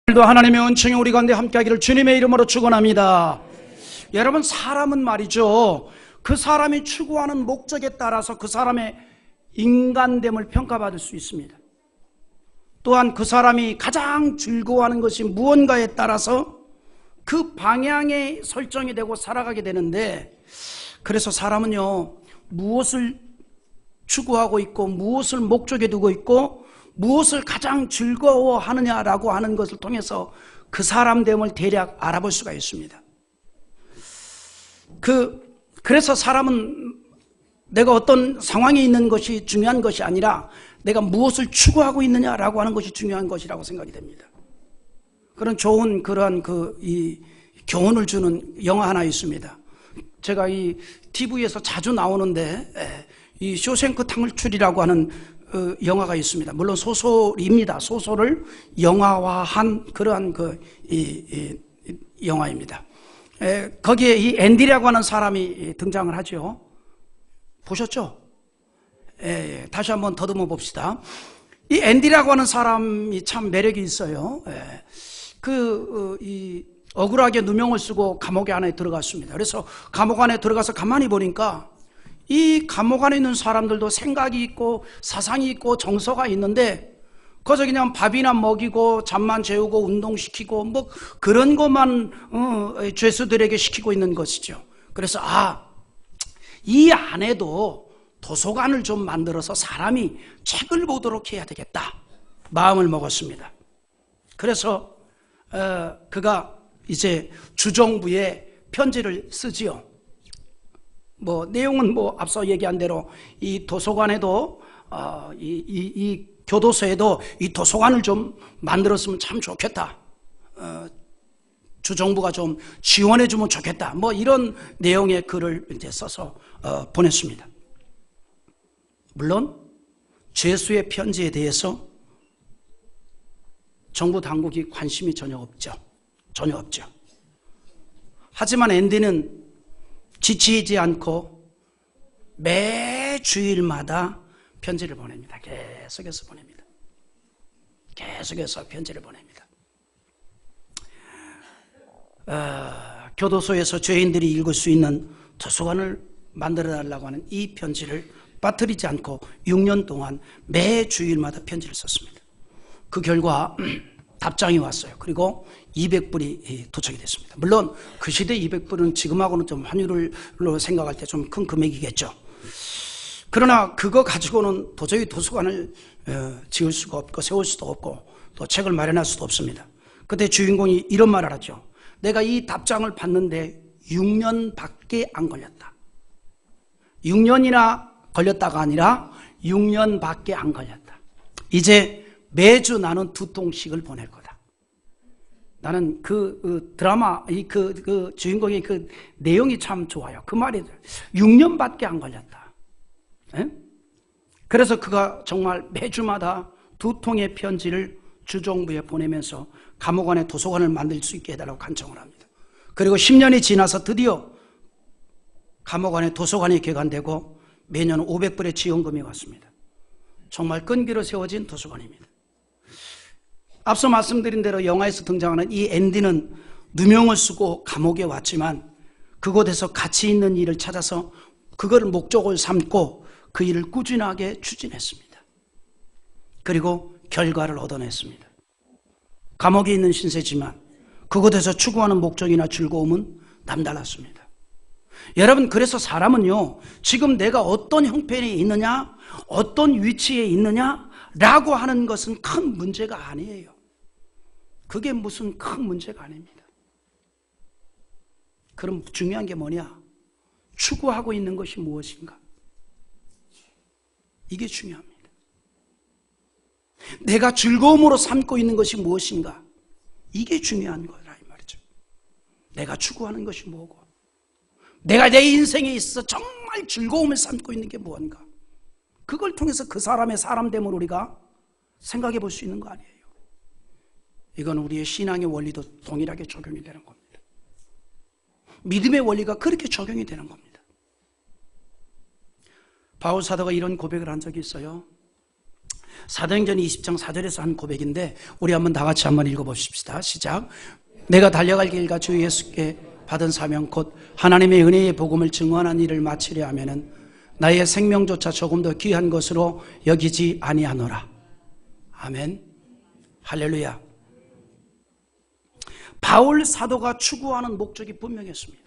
오늘도 하나님의 은총이 우리 가운데 함께하기를 주님의 이름으로 축원합니다. 여러분, 사람은 말이죠, 그 사람이 추구하는 목적에 따라서 그 사람의 인간됨을 평가받을 수 있습니다. 또한 그 사람이 가장 즐거워하는 것이 무언가에 따라서 그 방향에 설정이 되고 살아가게 되는데, 그래서 사람은요, 무엇을 추구하고 있고 무엇을 목적에 두고 있고 무엇을 가장 즐거워하느냐라고 하는 것을 통해서 그 사람됨을 대략 알아볼 수가 있습니다. 그래서 사람은 내가 어떤 상황에 있는 것이 중요한 것이 아니라 내가 무엇을 추구하고 있느냐라고 하는 것이 중요한 것이라고 생각이 됩니다. 그런 좋은 그러한 이 교훈을 주는 영화 하나 있습니다. 제가 이 TV에서 자주 나오는데, 이 쇼생크 탕출이라고 하는 영화가 있습니다. 물론 소설입니다. 소설을 영화화한 그러한 영화입니다. 거기에 이 앤디라고 하는 사람이 등장을 하죠. 보셨죠? 다시 한번 더듬어 봅시다. 이 앤디라고 하는 사람이 참 매력이 있어요. 억울하게 누명을 쓰고 감옥 안에 들어갔습니다. 그래서 감옥 안에 들어가서 가만히 보니까 이 감옥 안에 있는 사람들도 생각이 있고 사상이 있고 정서가 있는데, 거기서 그냥 밥이나 먹이고 잠만 재우고 운동시키고 뭐 그런 것만 죄수들에게 시키고 있는 것이죠. 그래서 이 안에도 도서관을 좀 만들어서 사람이 책을 보도록 해야 되겠다 마음을 먹었습니다. 그래서 그가 이제 주정부에 편지를 쓰지요. 내용은 앞서 얘기한 대로 이 도서관에도 이 교도소에도 이 도서관을 좀 만들었으면 참 좋겠다. 주정부가 좀 지원해 주면 좋겠다. 이런 내용의 글을 이제 써서 보냈습니다. 물론 죄수의 편지에 대해서 정부 당국이 관심이 전혀 없죠. 하지만 앤디는 지치지 않고 매 주일마다 편지를 보냅니다. 계속해서 편지를 보냅니다. 교도소에서 죄인들이 읽을 수 있는 도서관을 만들어달라고 하는 이 편지를 빠뜨리지 않고 6년 동안 매 주일마다 편지를 썼습니다. 그 결과 답장이 왔어요. 그리고 200불이 도착이 됐습니다. 물론 그 시대 200불은 지금하고는 좀 환율로 생각할 때 좀 큰 금액이겠죠. 그러나 그거 가지고는 도저히 도서관을 지을 수가 없고 세울 수도 없고 또 책을 마련할 수도 없습니다. 그때 주인공이 이런 말을 하죠. 내가 이 답장을 받는데 6년밖에 안 걸렸다. 6년이나 걸렸다가 아니라 6년밖에 안 걸렸다. 이제 매주 나는 2통씩을 보낼 거다. 나는 드라마, 주인공의 그 내용이 참 좋아요. 그 말이 6년밖에 안 걸렸다. 그래서 그가 정말 매주마다 2통의 편지를 주정부에 보내면서 감옥 안에 도서관을 만들 수 있게 해달라고 간청을 합니다. 그리고 10년이 지나서 드디어 감옥 안에 도서관이 개관되고 매년 500불의 지원금이 왔습니다. 정말 끈기로 세워진 도서관입니다. 앞서 말씀드린 대로 영화에서 등장하는 이 앤디는 누명을 쓰고 감옥에 왔지만 그곳에서 가치 있는 일을 찾아서 그걸 목적을 삼고 그 일을 꾸준하게 추진했습니다. 그리고 결과를 얻어냈습니다. 감옥에 있는 신세지만 그곳에서 추구하는 목적이나 즐거움은 남달랐습니다. 여러분, 그래서 사람은요, 지금 내가 어떤 형편에 있느냐, 어떤 위치에 있느냐라고 하는 것은 큰 문제가 아니에요. 그게 무슨 큰 문제가 아닙니다. 그럼 중요한 게 뭐냐? 추구하고 있는 것이 무엇인가? 이게 중요합니다. 내가 즐거움으로 삼고 있는 것이 무엇인가? 이게 중요한 거라 이 말이죠. 내가 추구하는 것이 뭐고, 내가 내 인생에 있어서 정말 즐거움을 삼고 있는 게 무언가? 그걸 통해서 그 사람의 사람됨을 우리가 생각해 볼 수 있는 거 아니에요. 이건 우리의 신앙의 원리도 동일하게 적용이 되는 겁니다. 믿음의 원리가 그렇게 적용이 되는 겁니다. 바울 사도가 이런 고백을 한 적이 있어요. 사도행전 20장 4절에서 한 고백인데 우리 한번 다 같이 한번 읽어보십시다. 시작. 내가 달려갈 길과 주 예수께 받은 사명 곧 하나님의 은혜의 복음을 증언한 일을 마치려 하면은 나의 생명조차 조금 더 귀한 것으로 여기지 아니하노라. 아멘. 할렐루야. 바울 사도가 추구하는 목적이 분명했습니다.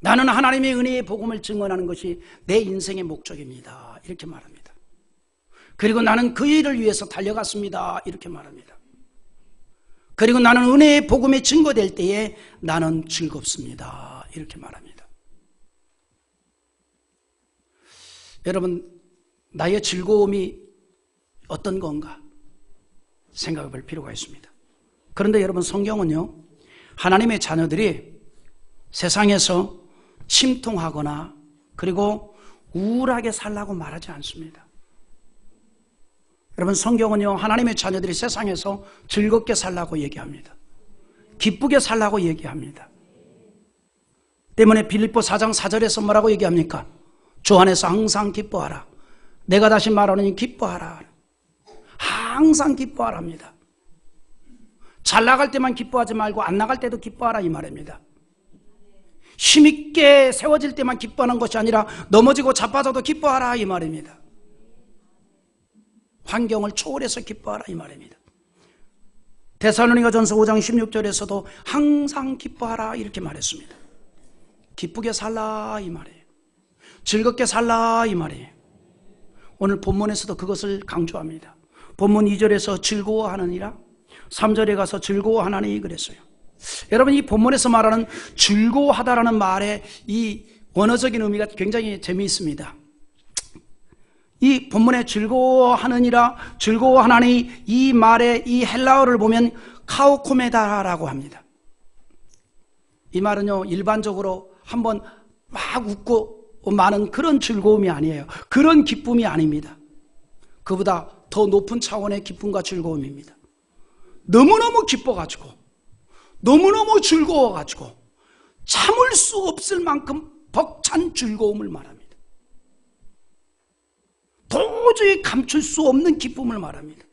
나는 하나님의 은혜의 복음을 증언하는 것이 내 인생의 목적입니다. 이렇게 말합니다. 그리고 나는 그 일을 위해서 달려갔습니다. 이렇게 말합니다. 그리고 나는 은혜의 복음이 증거될 때에 나는 즐겁습니다. 이렇게 말합니다. 여러분, 나의 즐거움이 어떤 건가 생각해 볼 필요가 있습니다. 그런데 여러분, 성경은요, 하나님의 자녀들이 세상에서 침통하거나 그리고 우울하게 살라고 말하지 않습니다. 여러분, 성경은요, 하나님의 자녀들이 세상에서 즐겁게 살라고 얘기합니다. 기쁘게 살라고 얘기합니다. 때문에 빌립보 4장 4절에서 뭐라고 얘기합니까? 주 안에서 항상 기뻐하라. 내가 다시 말하노니 기뻐하라. 항상 기뻐하랍니다. 잘 나갈 때만 기뻐하지 말고 안 나갈 때도 기뻐하라, 이 말입니다. 힘있게 세워질 때만 기뻐하는 것이 아니라 넘어지고 자빠져도 기뻐하라, 이 말입니다. 환경을 초월해서 기뻐하라, 이 말입니다. 데살로니가전서 5장 16절에서도 항상 기뻐하라 이렇게 말했습니다. 기쁘게 살라 이 말이에요. 즐겁게 살라 이 말이에요. 오늘 본문에서도 그것을 강조합니다. 본문 2절에서 즐거워하느니라, 3절에 가서 즐거워하나니 그랬어요. 여러분, 이 본문에서 말하는 즐거워하다라는 말의 이 원어적인 의미가 굉장히 재미있습니다. 이 본문에 즐거워하느니라, 즐거워하나니 이 말의 이 헬라어를 보면 카오코메다라고 합니다. 이 말은요, 일반적으로 한번 막 웃고 많은 그런 즐거움이 아니에요. 그런 기쁨이 아닙니다. 그보다 더 높은 차원의 기쁨과 즐거움입니다. 너무너무 기뻐가지고, 너무너무 즐거워가지고 참을 수 없을 만큼 벅찬 즐거움을 말합니다. 도저히 감출 수 없는 기쁨을 말합니다.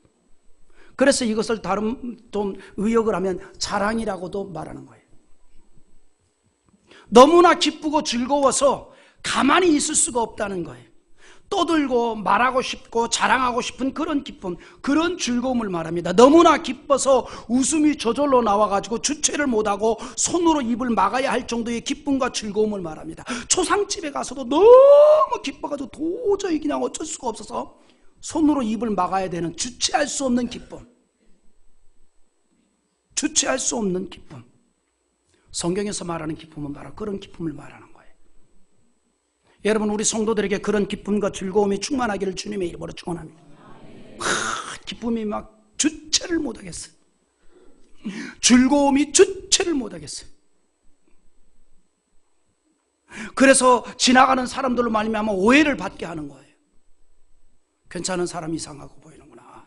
그래서 이것을 다른 좀 의역을 하면 자랑이라고도 말하는 거예요. 너무나 기쁘고 즐거워서 가만히 있을 수가 없다는 거예요. 떠들고 말하고 싶고 자랑하고 싶은 그런 기쁨, 그런 즐거움을 말합니다. 너무나 기뻐서 웃음이 저절로 나와가지고 주체를 못하고 손으로 입을 막아야 할 정도의 기쁨과 즐거움을 말합니다. 초상집에 가서도 너무 기뻐가지고 도저히 그냥 어쩔 수가 없어서 손으로 입을 막아야 되는, 주체할 수 없는 기쁨, 주체할 수 없는 기쁨. 성경에서 말하는 기쁨은 바로 그런 기쁨을 말하는 거예요. 여러분, 우리 성도들에게 그런 기쁨과 즐거움이 충만하기를 주님의 이름으로 축원합니다. 기쁨이 막 주체를 못하겠어요. 즐거움이 주체를 못하겠어요. 그래서 지나가는 사람들로 말미암아 오해를 받게 하는 거예요. 괜찮은 사람 이상하고 보이는구나.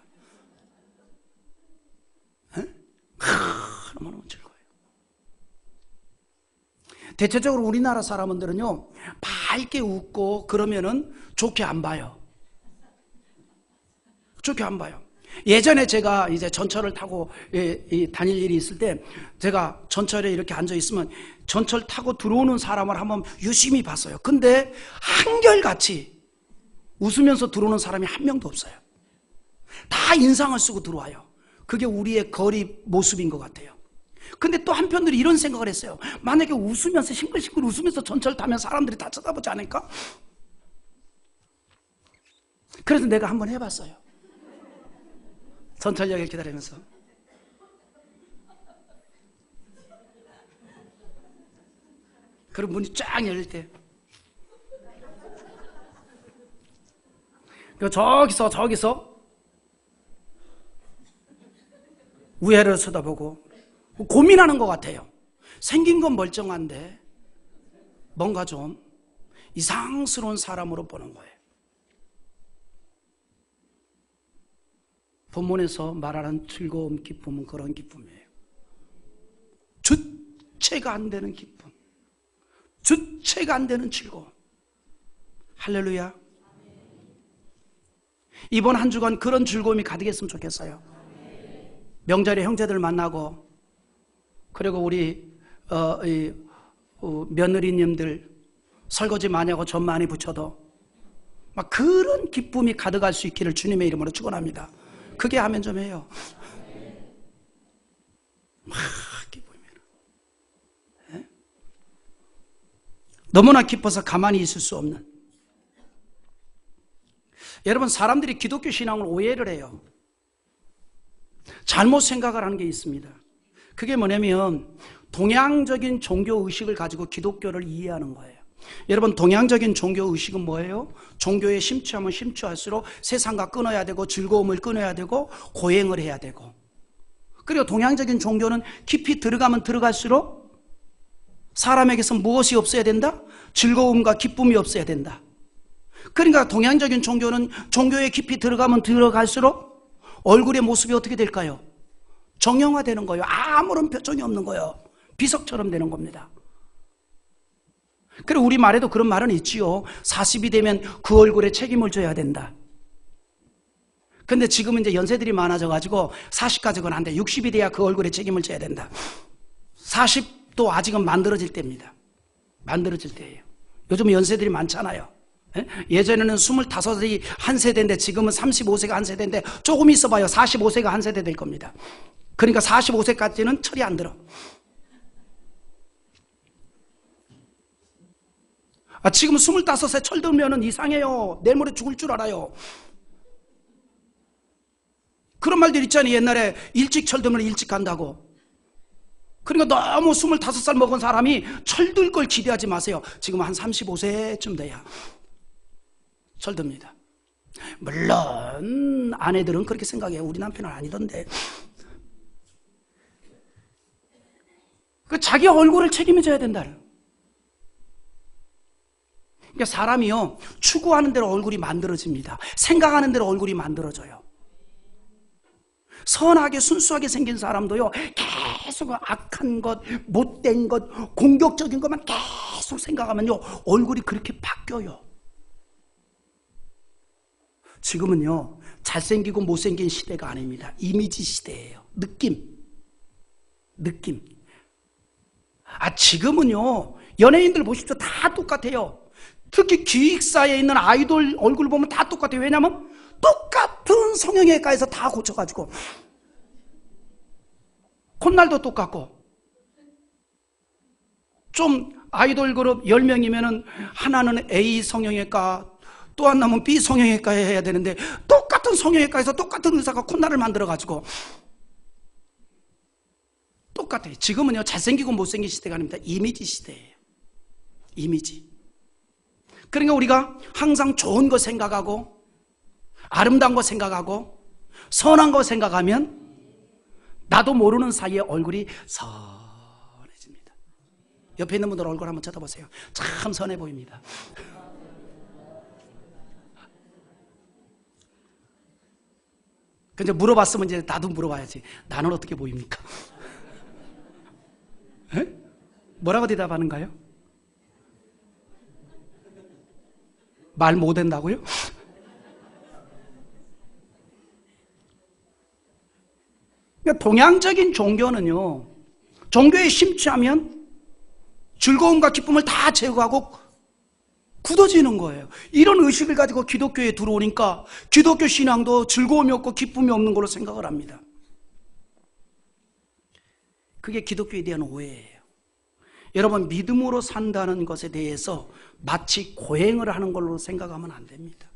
너무너무 즐거워요. 대체적으로 우리나라 사람들은요, 밝게 웃고 그러면은 좋게 안 봐요. 좋게 안 봐요. 예전에 제가 이제 전철을 타고 다닐 일이 있을 때, 제가 전철에 이렇게 앉아 있으면 전철 타고 들어오는 사람을 한번 유심히 봤어요. 근데 한결같이 웃으면서 들어오는 사람이 한 명도 없어요. 다 인상을 쓰고 들어와요. 그게 우리의 거리 모습인 것 같아요. 근데 또 한편으로 이런 생각을 했어요. 만약에 웃으면서 싱글싱글 웃으면서 전철 타면 사람들이 다 쳐다보지 않을까? 그래서 내가 한번 해봤어요. 전철역에 기다리면서. 그리고 문이 쫙 열릴 때 저기서 우회를 쳐다보고 고민하는 것 같아요. 생긴 건 멀쩡한데 뭔가 좀 이상스러운 사람으로 보는 거예요. 본문에서 말하는 즐거움, 기쁨은 그런 기쁨이에요. 주체가 안 되는 기쁨, 주체가 안 되는 즐거움. 할렐루야. 이번 한 주간 그런 즐거움이 가득했으면 좋겠어요. 명절에 형제들 만나고, 그리고 우리 며느리님들 설거지 많이 하고 전 많이 붙여도 막 그런 기쁨이 가득할 수 있기를 주님의 이름으로 축원합니다. 그게 하면 좀 해요. 막 기쁨이라. 네? 너무나 기뻐서 가만히 있을 수 없는. 여러분, 사람들이 기독교 신앙을 오해를 해요. 잘못 생각을 하는 게 있습니다. 그게 뭐냐면 동양적인 종교 의식을 가지고 기독교를 이해하는 거예요. 여러분, 동양적인 종교 의식은 뭐예요? 종교에 심취하면 심취할수록 세상과 끊어야 되고 즐거움을 끊어야 되고 고행을 해야 되고, 그리고 동양적인 종교는 깊이 들어가면 들어갈수록 사람에게서 무엇이 없어야 된다? 즐거움과 기쁨이 없어야 된다. 그러니까 동양적인 종교는 종교에 깊이 들어가면 들어갈수록 얼굴의 모습이 어떻게 될까요? 정형화되는 거예요. 아무런 표정이 없는 거예요. 비석처럼 되는 겁니다. 그리고 우리 말에도 그런 말은 있지요. 40이 되면 그 얼굴에 책임을 져야 된다. 근데 지금은 이제 연세들이 많아져가지고 40까지는 안 돼. 60이 돼야 그 얼굴에 책임을 져야 된다. 40도 아직은 만들어질 때입니다. 만들어질 때예요. 요즘 연세들이 많잖아요. 예전에는 25이 한 세대인데 지금은 35세가 한 세대인데 조금 있어봐요. 45세가 한 세대 될 겁니다. 그러니까 45세까지는 철이 안 들어. 지금 25세 철 들면은 이상해요. 내일 모레 죽을 줄 알아요. 그런 말들 있잖아요. 옛날에 일찍 철 들면 일찍 간다고. 그러니까 너무 25살 먹은 사람이 철들 걸 기대하지 마세요. 지금 한 35세쯤 돼야 철듭니다. 물론 아내들은 그렇게 생각해요. 우리 남편은 아니던데. 그 자기 얼굴을 책임져야 된다. 그러니까 사람이요, 추구하는 대로 얼굴이 만들어집니다. 생각하는 대로 얼굴이 만들어져요. 선하게 순수하게 생긴 사람도요, 계속 악한 것, 못된 것, 공격적인 것만 계속 생각하면요, 얼굴이 그렇게 바뀌어요. 지금은요, 잘생기고 못생긴 시대가 아닙니다. 이미지 시대예요. 느낌. 지금은요, 연예인들 보십시오. 다 똑같아요. 특히 기획사에 있는 아이돌 얼굴 보면 다 똑같아요. 왜냐하면 똑같은 성형외과에서 다 고쳐가지고, 콧날도 똑같고, 좀 아이돌 그룹 10명이면은 하나는 A 성형외과, 또 하나는 B 성형외과에 해야 되는데 똑같은 성형외과에서 똑같은 의사가 콧날을 만들어가지고 똑같아요. 지금은요, 잘생기고 못생긴 시대가 아닙니다. 이미지 시대예요. 이미지. 그러니까 우리가 항상 좋은 거 생각하고 아름다운 거 생각하고 선한 거 생각하면 나도 모르는 사이에 얼굴이 선해집니다. 옆에 있는 분들 얼굴 한번 쳐다보세요. 참 선해 보입니다. 근데 물어봤으면 이제 나도 물어봐야지. 나는 어떻게 보입니까? 에? 뭐라고 대답하는가요? 말 못한다고요? 그러니까 동양적인 종교는요, 종교에 심취하면 즐거움과 기쁨을 다 제거하고 굳어지는 거예요. 이런 의식을 가지고 기독교에 들어오니까 기독교 신앙도 즐거움이 없고 기쁨이 없는 걸로 생각을 합니다. 그게 기독교에 대한 오해예요. 여러분, 믿음으로 산다는 것에 대해서 마치 고행을 하는 걸로 생각하면 안 됩니다.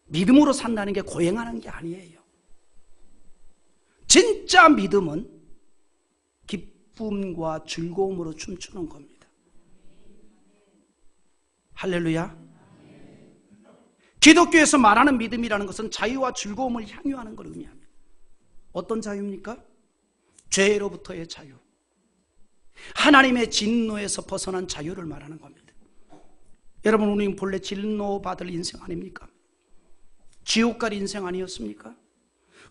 믿음으로 산다는 게 고행하는 게 아니에요. 진짜 믿음은 기쁨과 즐거움으로 춤추는 겁니다. 할렐루야. 기독교에서 말하는 믿음이라는 것은 자유와 즐거움을 향유하는 걸 의미합니다. 어떤 자유입니까? 죄로부터의 자유, 하나님의 진노에서 벗어난 자유를 말하는 겁니다. 여러분, 우리는 본래 진노받을 인생 아닙니까? 지옥 갈 인생 아니었습니까?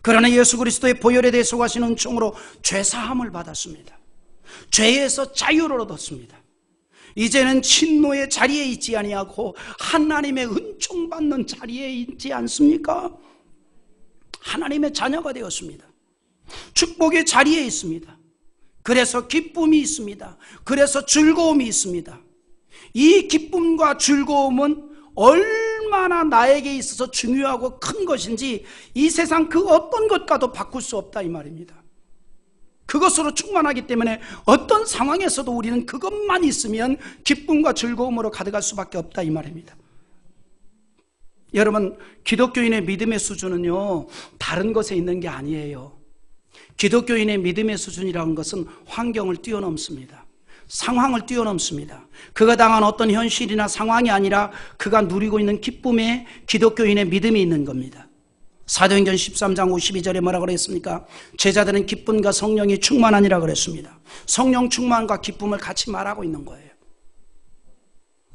그러나 예수 그리스도의 보혈에 대해 소가시는 은총으로 죄사함을 받았습니다. 죄에서 자유를 얻었습니다. 이제는 친노의 자리에 있지 아니하고 하나님의 은총 받는 자리에 있지 않습니까? 하나님의 자녀가 되었습니다. 축복의 자리에 있습니다. 그래서 기쁨이 있습니다. 그래서 즐거움이 있습니다. 이 기쁨과 즐거움은 얼마나 나에게 있어서 중요하고 큰 것인지 이 세상 그 어떤 것과도 바꿀 수 없다 이 말입니다. 그것으로 충만하기 때문에 어떤 상황에서도 우리는 그것만 있으면 기쁨과 즐거움으로 가득할 수밖에 없다 이 말입니다. 여러분, 기독교인의 믿음의 수준은요, 다른 것에 있는 게 아니에요. 기독교인의 믿음의 수준이라는 것은 환경을 뛰어넘습니다. 상황을 뛰어넘습니다. 그가 당한 어떤 현실이나 상황이 아니라 그가 누리고 있는 기쁨에 기독교인의 믿음이 있는 겁니다. 사도행전 13장 52절에 뭐라고 그랬습니까? 제자들은 기쁨과 성령이 충만하니라 그랬습니다. 성령 충만과 기쁨을 같이 말하고 있는 거예요.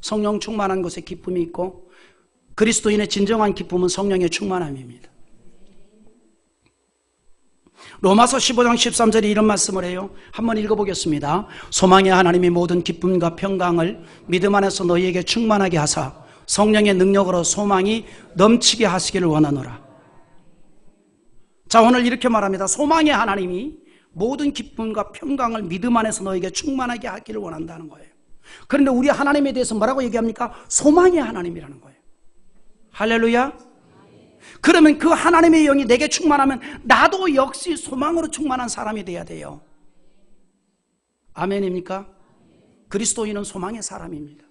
성령 충만한 것에 기쁨이 있고 그리스도인의 진정한 기쁨은 성령의 충만함입니다. 로마서 15장 13절에 이런 말씀을 해요. 한번 읽어보겠습니다. 소망의 하나님이 모든 기쁨과 평강을 믿음 안에서 너희에게 충만하게 하사 성령의 능력으로 소망이 넘치게 하시기를 원하노라. 자, 오늘 이렇게 말합니다. 소망의 하나님이 모든 기쁨과 평강을 믿음 안에서 너에게 충만하게 하기를 원한다는 거예요. 그런데 우리 하나님에 대해서 뭐라고 얘기합니까? 소망의 하나님이라는 거예요. 할렐루야. 그러면 그 하나님의 영이 내게 충만하면 나도 역시 소망으로 충만한 사람이 돼야 돼요. 아멘입니까? 그리스도인은 소망의 사람입니다.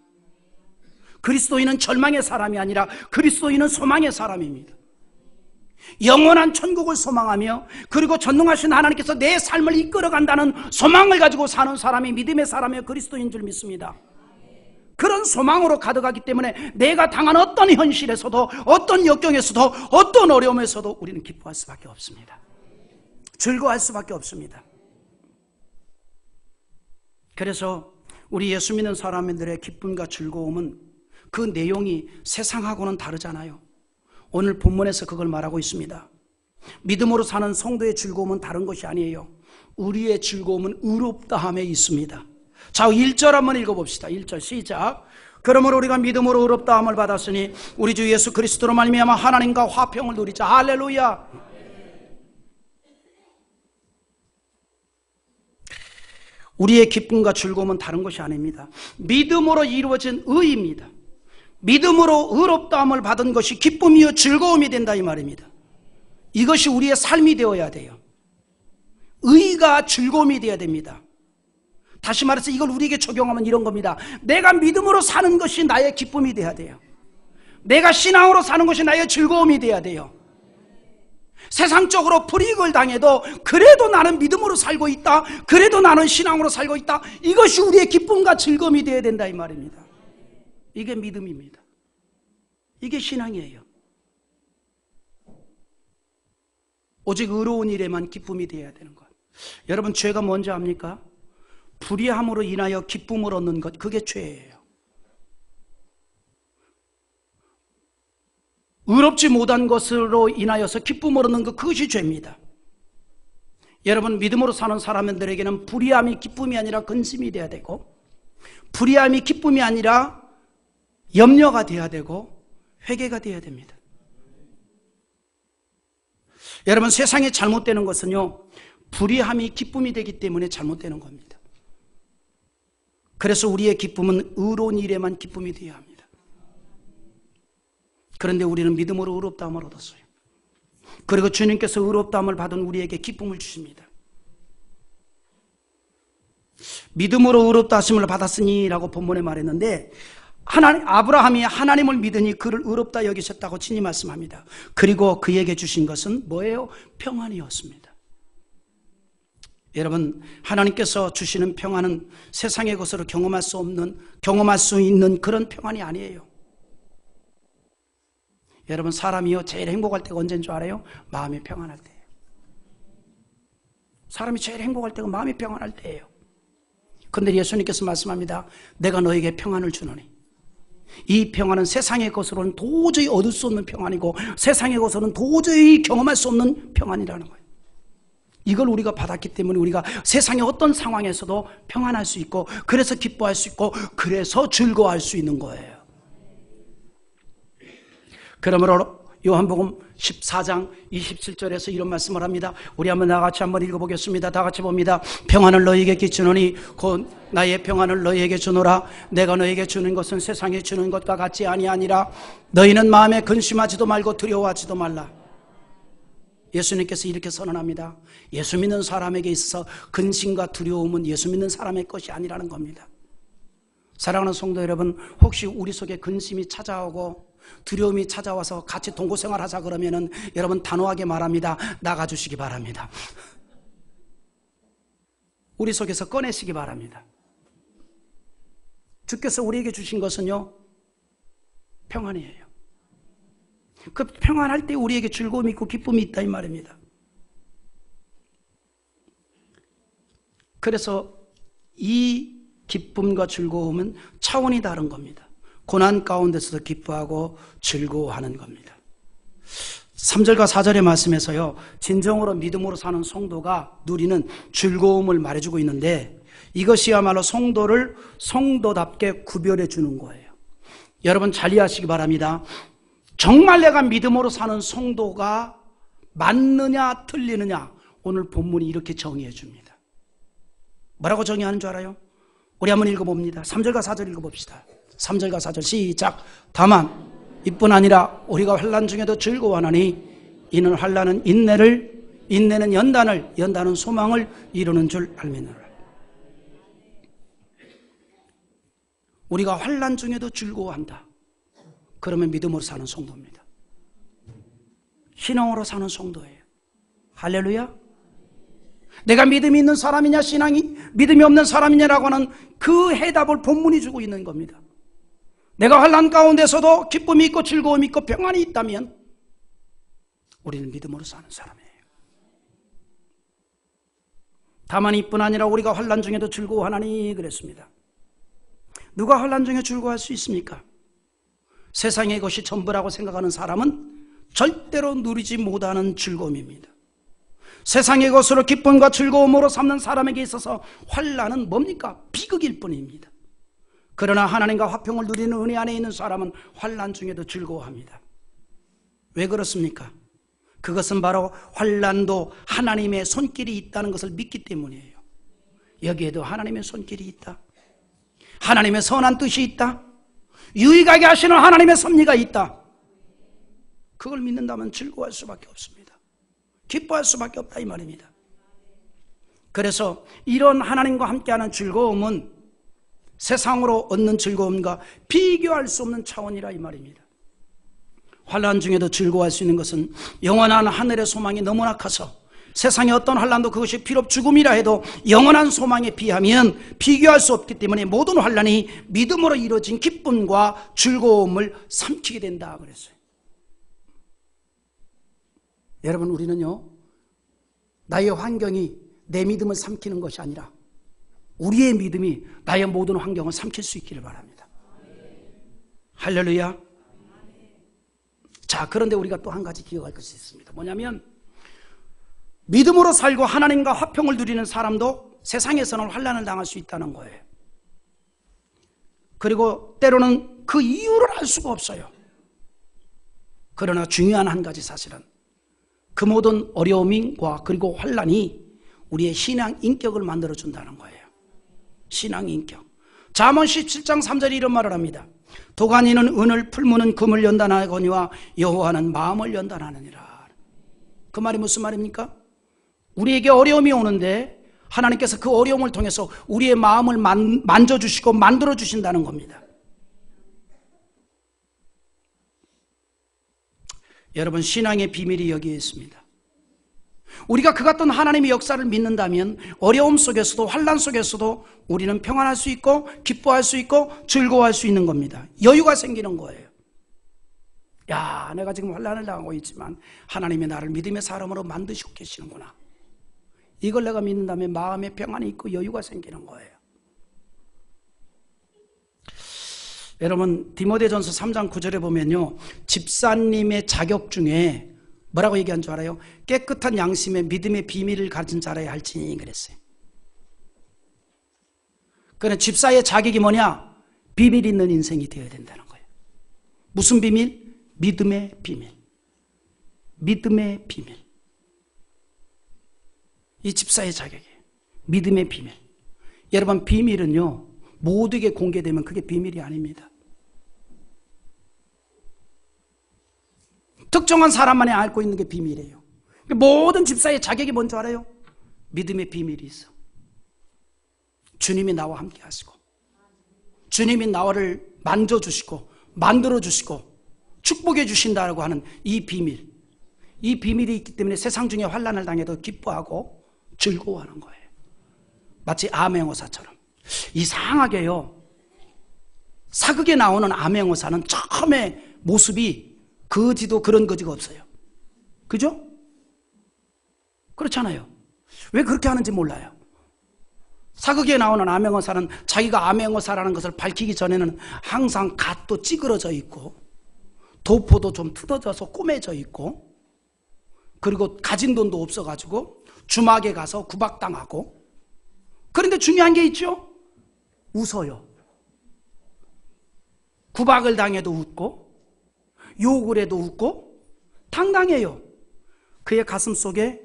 그리스도인은 절망의 사람이 아니라 그리스도인은 소망의 사람입니다. 영원한 천국을 소망하며 그리고 전능하신 하나님께서 내 삶을 이끌어간다는 소망을 가지고 사는 사람이 믿음의 사람의 그리스도인 줄 믿습니다. 그런 소망으로 가득하기 때문에 내가 당한 어떤 현실에서도 어떤 역경에서도 어떤 어려움에서도 우리는 기뻐할 수밖에 없습니다. 즐거워할 수밖에 없습니다. 그래서 우리 예수 믿는 사람들의 기쁨과 즐거움은 그 내용이 세상하고는 다르잖아요. 오늘 본문에서 그걸 말하고 있습니다. 믿음으로 사는 성도의 즐거움은 다른 것이 아니에요. 우리의 즐거움은 의롭다함에 있습니다. 자, 1절 한번 읽어봅시다. 1절 시작. 그러므로 우리가 믿음으로 의롭다함을 받았으니 우리 주 예수 그리스도로 말미암아 하나님과 화평을 누리자. 할렐루야. 우리의 기쁨과 즐거움은 다른 것이 아닙니다. 믿음으로 이루어진 의입니다. 믿음으로 의롭다함을 받은 것이 기쁨이요 즐거움이 된다 이 말입니다. 이것이 우리의 삶이 되어야 돼요. 의가 즐거움이 되어야 됩니다. 다시 말해서 이걸 우리에게 적용하면 이런 겁니다. 내가 믿음으로 사는 것이 나의 기쁨이 돼야 돼요. 내가 신앙으로 사는 것이 나의 즐거움이 돼야 돼요. 세상적으로 불이익을 당해도 그래도 나는 믿음으로 살고 있다, 그래도 나는 신앙으로 살고 있다, 이것이 우리의 기쁨과 즐거움이 되어야 된다 이 말입니다. 이게 믿음입니다. 이게 신앙이에요. 오직 의로운 일에만 기쁨이 되어야 되는 것. 여러분, 죄가 뭔지 압니까? 불의함으로 인하여 기쁨을 얻는 것, 그게 죄예요. 의롭지 못한 것으로 인하여서 기쁨을 얻는 것, 그것이 죄입니다. 여러분, 믿음으로 사는 사람들에게는 불의함이 기쁨이 아니라 근심이 되어야 되고, 불의함이 기쁨이 아니라 염려가 되어야 되고 회개가 되어야 됩니다. 여러분, 세상에 잘못되는 것은요, 불의함이 기쁨이 되기 때문에 잘못되는 겁니다. 그래서 우리의 기쁨은 의로운 일에만 기쁨이 되어야 합니다. 그런데 우리는 믿음으로 의롭다함을 얻었어요. 그리고 주님께서 의롭다함을 받은 우리에게 기쁨을 주십니다. 믿음으로 의롭다 하심을 받았으니 라고 본문에 말했는데, 아브라함이 하나님을 믿으니 그를 의롭다 여기셨다고 친히 말씀합니다. 그리고 그에게 주신 것은 뭐예요? 평안이었습니다. 여러분, 하나님께서 주시는 평안은 세상의 것으로 경험할 수 있는 그런 평안이 아니에요. 여러분, 사람이요 제일 행복할 때가 언제인 줄 알아요? 마음이 평안할 때예요. 사람이 제일 행복할 때가 마음이 평안할 때예요. 그런데 예수님께서 말씀합니다. 내가 너에게 평안을 주노니. 이 평안은 세상의 것으로는 도저히 얻을 수 없는 평안이고 세상의 것으로는 도저히 경험할 수 없는 평안이라는 거예요. 이걸 우리가 받았기 때문에 우리가 세상의 어떤 상황에서도 평안할 수 있고, 그래서 기뻐할 수 있고, 그래서 즐거워할 수 있는 거예요. 그러므로 요한복음 14장 27절에서 이런 말씀을 합니다. 우리 한번 나같이 한번 읽어보겠습니다. 다 같이 봅니다. 평안을 너희에게 끼치노니 곧 나의 평안을 너희에게 주노라. 내가 너희에게 주는 것은 세상에 주는 것과 같지 아니하니라. 너희는 마음에 근심하지도 말고 두려워하지도 말라. 예수님께서 이렇게 선언합니다. 예수 믿는 사람에게 있어서 근심과 두려움은 예수 믿는 사람의 것이 아니라는 겁니다. 사랑하는 성도 여러분, 혹시 우리 속에 근심이 찾아오고 두려움이 찾아와서 같이 동거생활하자 그러면은 여러분 단호하게 말합니다. 나가주시기 바랍니다. 우리 속에서 꺼내시기 바랍니다. 주께서 우리에게 주신 것은요, 평안이에요. 그 평안할 때 우리에게 즐거움이 있고 기쁨이 있다 이 말입니다. 그래서 이 기쁨과 즐거움은 차원이 다른 겁니다. 고난 가운데서도 기뻐하고 즐거워하는 겁니다. 3절과 4절의 말씀에서요, 진정으로 믿음으로 사는 성도가 누리는 즐거움을 말해주고 있는데, 이것이야말로 성도를 성도답게 구별해 주는 거예요. 여러분 잘 이해하시기 바랍니다. 정말 내가 믿음으로 사는 성도가 맞느냐 틀리느냐, 오늘 본문이 이렇게 정의해 줍니다. 뭐라고 정의하는 줄 알아요? 우리 한번 읽어봅니다. 3절과 4절 읽어봅시다. 3절과 4절 시작. 다만 이뿐 아니라 우리가 환난 중에도 즐거워하나니 이는 환난은 인내를, 인내는 연단을, 연단은 소망을 이루는 줄 알미노라. 우리가 환난 중에도 즐거워한다. 그러면 믿음으로 사는 성도입니다. 신앙으로 사는 성도예요. 할렐루야. 내가 믿음이 있는 사람이냐 신앙이 믿음이 없는 사람이냐라고 하는 그 해답을 본문이 주고 있는 겁니다. 내가 환난 가운데서도 기쁨이 있고 즐거움이 있고 평안이 있다면 우리는 믿음으로 사는 사람이에요. 다만 이뿐 아니라 우리가 환난 중에도 즐거워하나니 그랬습니다. 누가 환난 중에 즐거워할 수 있습니까? 세상의 것이 전부라고 생각하는 사람은 절대로 누리지 못하는 즐거움입니다. 세상의 것으로 기쁨과 즐거움으로 삼는 사람에게 있어서 환난은 뭡니까? 비극일 뿐입니다. 그러나 하나님과 화평을 누리는 은혜 안에 있는 사람은 환난 중에도 즐거워합니다. 왜 그렇습니까? 그것은 바로 환난도 하나님의 손길이 있다는 것을 믿기 때문이에요. 여기에도 하나님의 손길이 있다. 하나님의 선한 뜻이 있다. 유익하게 하시는 하나님의 섭리가 있다. 그걸 믿는다면 즐거워할 수밖에 없습니다. 기뻐할 수밖에 없다 이 말입니다. 그래서 이런 하나님과 함께하는 즐거움은 세상으로 얻는 즐거움과 비교할 수 없는 차원이라 이 말입니다. 환난 중에도 즐거워할 수 있는 것은 영원한 하늘의 소망이 너무나 커서 세상의 어떤 환난도 그것이 비록 죽음이라 해도 영원한 소망에 비하면 비교할 수 없기 때문에 모든 환난이 믿음으로 이루어진 기쁨과 즐거움을 삼키게 된다 그랬어요. 여러분, 우리는요, 나의 환경이 내 믿음을 삼키는 것이 아니라 우리의 믿음이 나의 모든 환경을 삼킬 수 있기를 바랍니다. 할렐루야. 자, 그런데 우리가 또 한 가지 기억할 것이 있습니다. 뭐냐면 믿음으로 살고 하나님과 화평을 누리는 사람도 세상에서는 환난을 당할 수 있다는 거예요. 그리고 때로는 그 이유를 알 수가 없어요. 그러나 중요한 한 가지 사실은 그 모든 어려움과 그리고 환난이 우리의 신앙 인격을 만들어준다는 거예요. 신앙 인격. 잠언 17장 3절에 이런 말을 합니다. 도가니는 은을, 풀무는 금을 연단하거니와 여호와는 마음을 연단하느니라. 그 말이 무슨 말입니까? 우리에게 어려움이 오는데 하나님께서 그 어려움을 통해서 우리의 마음을 만져주시고 만들어주신다는 겁니다. 여러분, 신앙의 비밀이 여기에 있습니다. 우리가 그 같은 하나님의 역사를 믿는다면 어려움 속에서도 환난 속에서도 우리는 평안할 수 있고 기뻐할 수 있고 즐거워할 수 있는 겁니다. 여유가 생기는 거예요. 야, 내가 지금 환난을 당하고 있지만 하나님이 나를 믿음의 사람으로 만드시고 계시는구나. 이걸 내가 믿는다면 마음에 평안이 있고 여유가 생기는 거예요. 여러분, 디모데전서 3장 9절에 보면요, 집사님의 자격 중에 뭐라고 얘기한 줄 알아요? 깨끗한 양심의 믿음의 비밀을 가진 자라야 할지니 그랬어요. 그러나 집사의 자격이 뭐냐? 비밀 있는 인생이 되어야 된다는 거예요. 무슨 비밀? 믿음의 비밀. 믿음의 비밀. 이 집사의 자격이에요. 믿음의 비밀. 여러분, 비밀은요, 모두에게 공개되면 그게 비밀이 아닙니다. 특정한 사람만이 알고 있는 게 비밀이에요. 모든 집사의 자격이 뭔지 알아요? 믿음의 비밀이 있어. 주님이 나와 함께 하시고, 주님이 나를 만져주시고, 만들어주시고, 축복해 주신다고 하는 이 비밀. 이 비밀이 있기 때문에 세상 중에 환난을 당해도 기뻐하고 즐거워하는 거예요. 마치 암행어사처럼. 이상하게요, 사극에 나오는 암행어사는 처음에 모습이 거지도 그런 거지가 없어요. 그죠? 그렇잖아요. 왜 그렇게 하는지 몰라요. 사극에 나오는 암행어사는 자기가 암행어사라는 것을 밝히기 전에는 항상 갓도 찌그러져 있고, 도포도 좀 뜯어져서 꼬매져 있고, 그리고 가진 돈도 없어가지고 주막에 가서 구박당하고. 그런데 중요한 게 있죠? 웃어요. 구박을 당해도 웃고, 욕을 해도 웃고, 당당해요. 그의 가슴 속에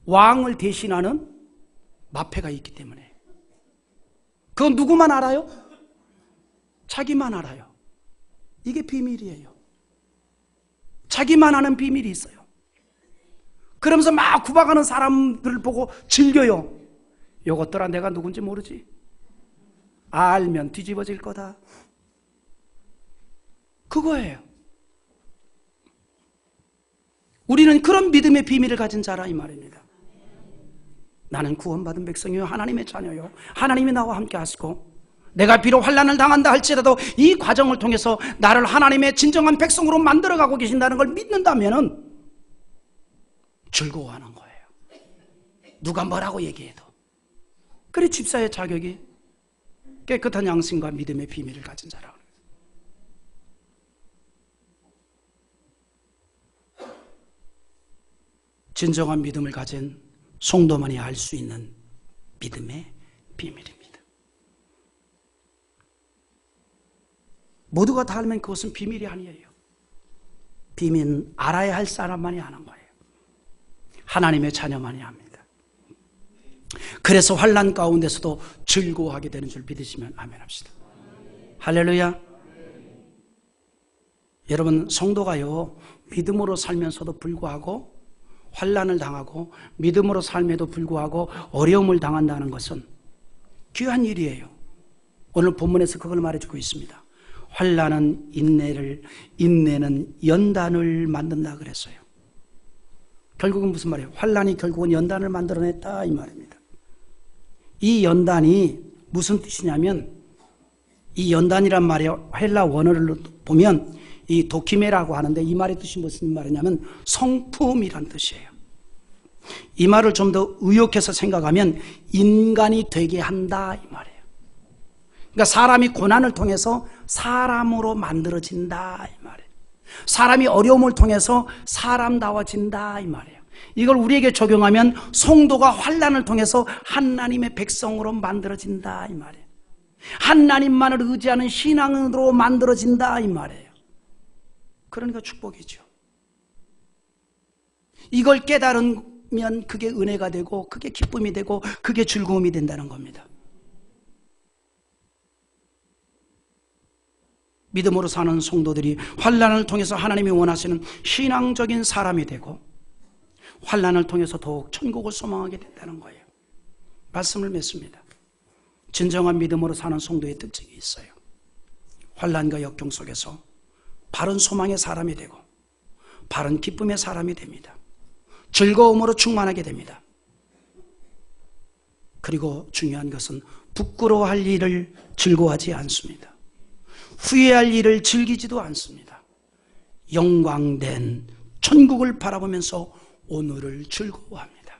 왕을 대신하는 마패가 있기 때문에. 그건 누구만 알아요? 자기만 알아요. 이게 비밀이에요. 자기만 아는 비밀이 있어요. 그러면서 막 구박하는 사람들을 보고 즐겨요. 요것들아 내가 누군지 모르지? 알면 뒤집어질 거다. 그거예요. 우리는 그런 믿음의 비밀을 가진 자라 이 말입니다. 나는 구원받은 백성이요, 하나님의 자녀요, 하나님이 나와 함께 하시고, 내가 비록 환난을 당한다 할지라도 이 과정을 통해서 나를 하나님의 진정한 백성으로 만들어가고 계신다는 걸 믿는다면 즐거워하는 거예요. 누가 뭐라고 얘기해도. 그래, 집사의 자격이 깨끗한 양심과 믿음의 비밀을 가진 자라고. 진정한 믿음을 가진 성도만이 알 수 있는 믿음의 비밀입니다. 모두가 다 알면 그것은 비밀이 아니에요. 비밀은 알아야 할 사람만이 아는 거예요. 하나님의 자녀만이 압니다. 그래서 환난 가운데서도 즐거워하게 되는 줄 믿으시면 아멘 합시다. 할렐루야. 여러분, 성도가요, 믿음으로 살면서도 불구하고, 환난을 당하고 믿음으로 삶에도 불구하고 어려움을 당한다는 것은 귀한 일이에요. 오늘 본문에서 그걸 말해주고 있습니다. 환난은 인내는 연단을 만든다 그랬어요. 결국은 무슨 말이에요? 환난이 결국은 연단을 만들어냈다 이 말입니다. 이 연단이 무슨 뜻이냐면, 이 연단이란 말이 헬라 원어를 보면 이 도키메라고 하는데, 이 말의 뜻이 무슨 말이냐면 성품이란 뜻이에요. 이 말을 좀 더 의역해서 생각하면 인간이 되게 한다 이 말이에요. 그러니까 사람이 고난을 통해서 사람으로 만들어진다 이 말이에요. 사람이 어려움을 통해서 사람다워진다 이 말이에요. 이걸 우리에게 적용하면 성도가 환난을 통해서 하나님의 백성으로 만들어진다 이 말이에요. 하나님만을 의지하는 신앙으로 만들어진다 이 말이에요. 그러니까 축복이죠. 이걸 깨달으면 그게 은혜가 되고, 그게 기쁨이 되고, 그게 즐거움이 된다는 겁니다. 믿음으로 사는 성도들이 환난을 통해서 하나님이 원하시는 신앙적인 사람이 되고, 환난을 통해서 더욱 천국을 소망하게 된다는 거예요. 말씀을 맺습니다. 진정한 믿음으로 사는 성도의 특징이 있어요. 환난과 역경 속에서 바른 소망의 사람이 되고, 바른 기쁨의 사람이 됩니다. 즐거움으로 충만하게 됩니다. 그리고 중요한 것은 부끄러워할 일을 즐거워하지 않습니다. 후회할 일을 즐기지도 않습니다. 영광된 천국을 바라보면서 오늘을 즐거워합니다.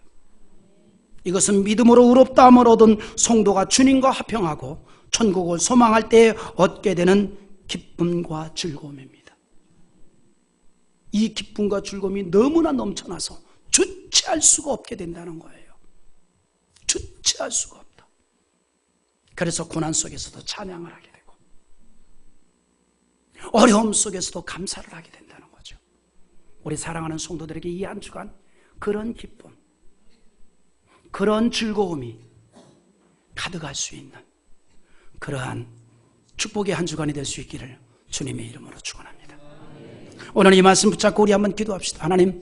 이것은 믿음으로 의롭다함을 얻은 성도가 주님과 화평하고 천국을 소망할 때 얻게 되는 기쁨과 즐거움입니다. 이 기쁨과 즐거움이 너무나 넘쳐나서 주체할 수가 없게 된다는 거예요. 주체할 수가 없다. 그래서 고난 속에서도 찬양을 하게 되고 어려움 속에서도 감사를 하게 된다는 거죠. 우리 사랑하는 성도들에게 이 한 주간 그런 기쁨, 그런 즐거움이 가득할 수 있는 그러한 축복의 한 주간이 될 수 있기를 주님의 이름으로 축원합니다. 오늘 이 말씀 붙잡고 우리 한번 기도합시다. 하나님,